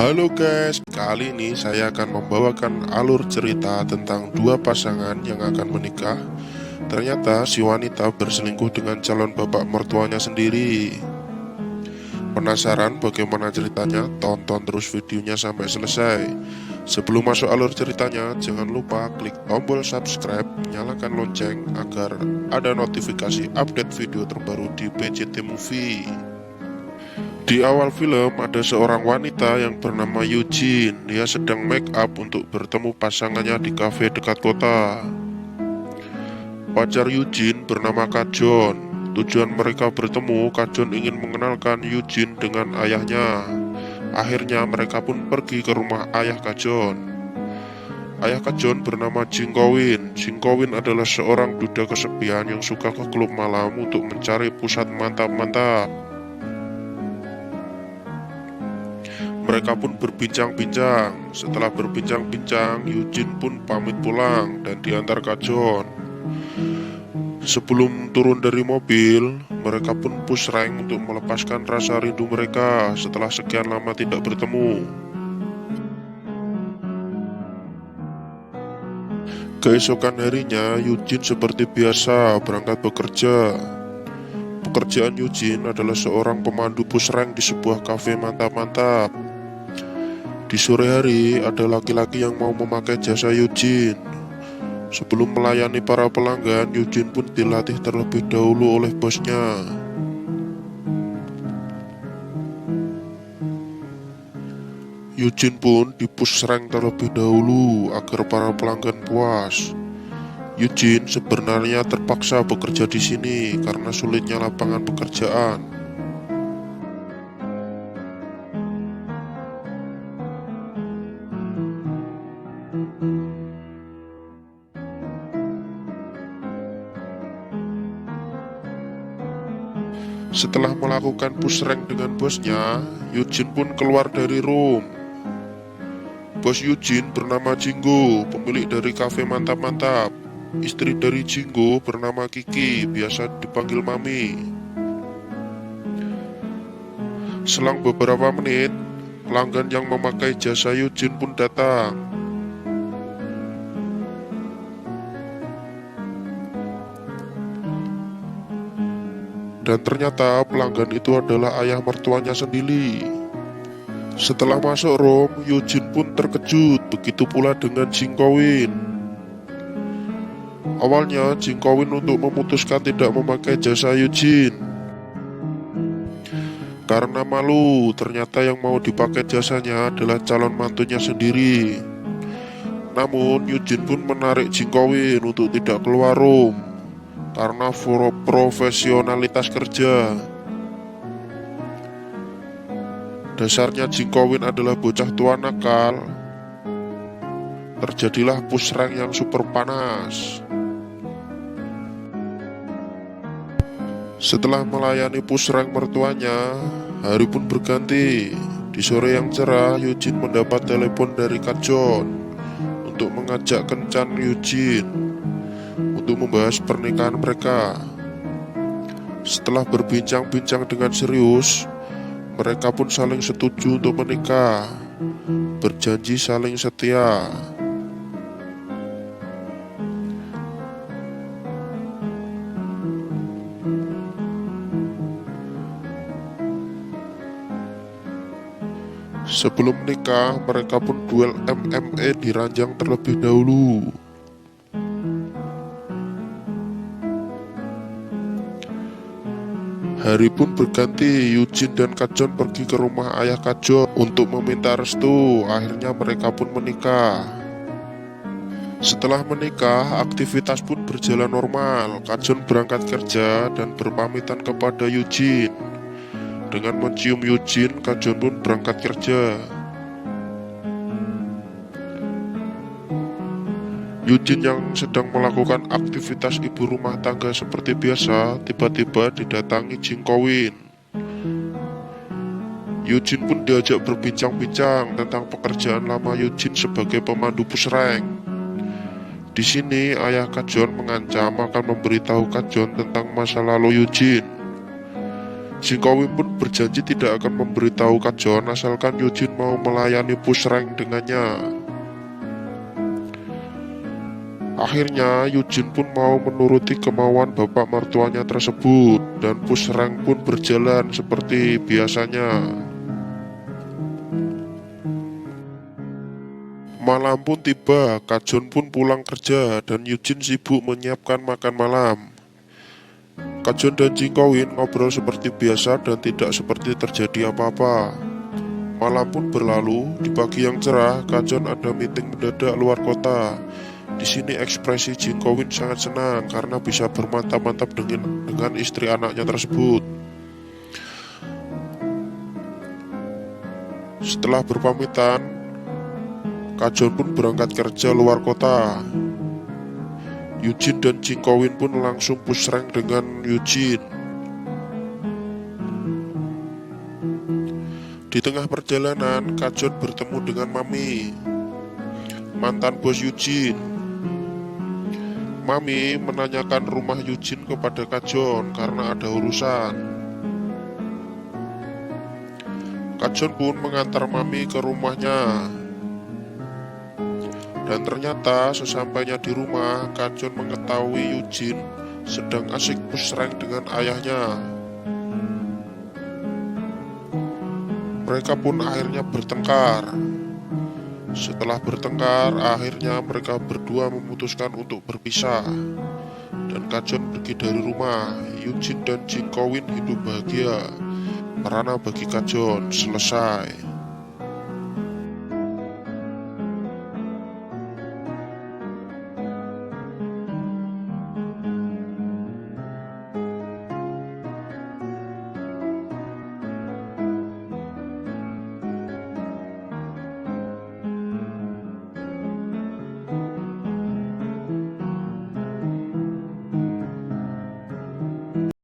Halo guys, kali ini saya akan membawakan alur cerita tentang dua pasangan yang akan menikah. Ternyata si wanita berselingkuh dengan calon bapak mertuanya sendiri. Penasaran bagaimana ceritanya? Tonton terus videonya sampai selesai. Sebelum masuk alur ceritanya, jangan lupa klik tombol subscribe, nyalakan lonceng agar ada notifikasi update video terbaru di PCT Movie. Di awal film ada seorang wanita yang bernama Eugene. Dia sedang make up untuk bertemu pasangannya di kafe dekat kota. Pacar Eugene bernama Kak John. Tujuan mereka bertemu, Kak John ingin mengenalkan Eugene dengan ayahnya. Akhirnya mereka pun pergi ke rumah ayah Kak John. Ayah Kak John bernama Jing Kowin. Jing Kowin adalah seorang duda kesepian yang suka ke klub malam untuk mencari pusat mantap-mantap. Mereka pun berbincang-bincang. Setelah berbincang-bincang, Eugene pun pamit pulang dan diantar Kak John. Sebelum turun dari mobil, mereka pun push rank untuk melepaskan rasa rindu mereka setelah sekian lama tidak bertemu. Keesokan harinya, Eugene seperti biasa berangkat bekerja. Pekerjaan Eugene adalah seorang pemandu push rank di sebuah kafe mantap-mantap. Di sore hari, ada laki-laki yang mau memakai jasa Eugene. Sebelum melayani para pelanggan, Eugene pun dilatih terlebih dahulu oleh bosnya. Eugene pun di-push rank terlebih dahulu agar para pelanggan puas. Eugene sebenarnya terpaksa bekerja di sini karena sulitnya lapangan pekerjaan. Setelah melakukan push rank dengan bosnya, Eugene pun keluar dari room. Bos Eugene bernama Jinggo, pemilik dari kafe mantap-mantap. Istri dari Jinggo bernama Kiki, biasa dipanggil Mami. Selang beberapa menit, pelanggan yang memakai jasa Eugene pun datang. Dan ternyata pelanggan itu adalah ayah mertuanya sendiri. Setelah masuk room, Eugene pun terkejut, begitu pula dengan Jing Kowin. Awalnya Jing Kowin untuk memutuskan tidak memakai jasa Eugene karena malu, ternyata yang mau dipakai jasanya adalah calon mantunya sendiri. Namun Eugene pun menarik Jing Kowin untuk tidak keluar room karena profesionalitas kerja. Dasarnya Jing Kowin adalah bocah tua nakal. Terjadilah push rank yang super panas. Setelah melayani push rank mertuanya, hari pun berganti. Di sore yang cerah, Eugene mendapat telepon dari Kak John untuk mengajak kencan Eugene untuk membahas pernikahan mereka. Setelah berbincang-bincang dengan serius, mereka pun saling setuju untuk menikah, berjanji saling setia. Sebelum menikah, mereka pun duel MMA di ranjang terlebih dahulu. Hari pun berganti, Eugene dan Kak John pergi ke rumah ayah Kak John untuk meminta restu. Akhirnya mereka pun menikah. Setelah menikah, aktivitas pun berjalan normal. Kak John berangkat kerja dan berpamitan kepada Eugene. Dengan mencium Eugene, Kak John pun berangkat kerja. Eugene yang sedang melakukan aktivitas ibu rumah tangga seperti biasa, tiba-tiba didatangi Jing Kowin. Eugene pun diajak berbincang-bincang tentang pekerjaan lama Eugene sebagai pemandu push rank. Di sini ayah Kak John mengancam akan memberitahu Kak John tentang masa lalu Eugene. Jingkowin pun berjanji tidak akan memberitahu Kak John asalkan Eugene mau melayani push rank dengannya. Akhirnya Eugene pun mau menuruti kemauan bapak mertuanya tersebut dan push rank pun berjalan seperti biasanya. Malam pun tiba, Kak John pun pulang kerja dan Eugene sibuk menyiapkan makan malam. Kak John dan Jingkowin ngobrol seperti biasa dan tidak seperti terjadi apa-apa. Malam pun berlalu, di pagi yang cerah, Kak John ada meeting mendadak luar kota. Di sini ekspresi Jingkowin sangat senang karena bisa bermantap-mantap dengan istri anaknya tersebut. Setelah berpamitan, Kak John pun berangkat kerja luar kota. Eugene dan Jingkowin pun langsung push rank dengan Eugene. Di tengah perjalanan, Kak John bertemu dengan Mami, mantan bos Eugene. Mami menanyakan rumah Eugene kepada Kak John karena ada urusan. Kak John pun mengantar Mami ke rumahnya. Dan ternyata sesampainya di rumah, Kak John mengetahui Eugene sedang asik push rank dengan ayahnya. Mereka pun akhirnya bertengkar. Setelah bertengkar, akhirnya mereka berdua memutuskan untuk berpisah. Dan Kak John pergi dari rumah. Eugene dan Jingkowin hidup bahagia. Merana bagi Kak John selesai.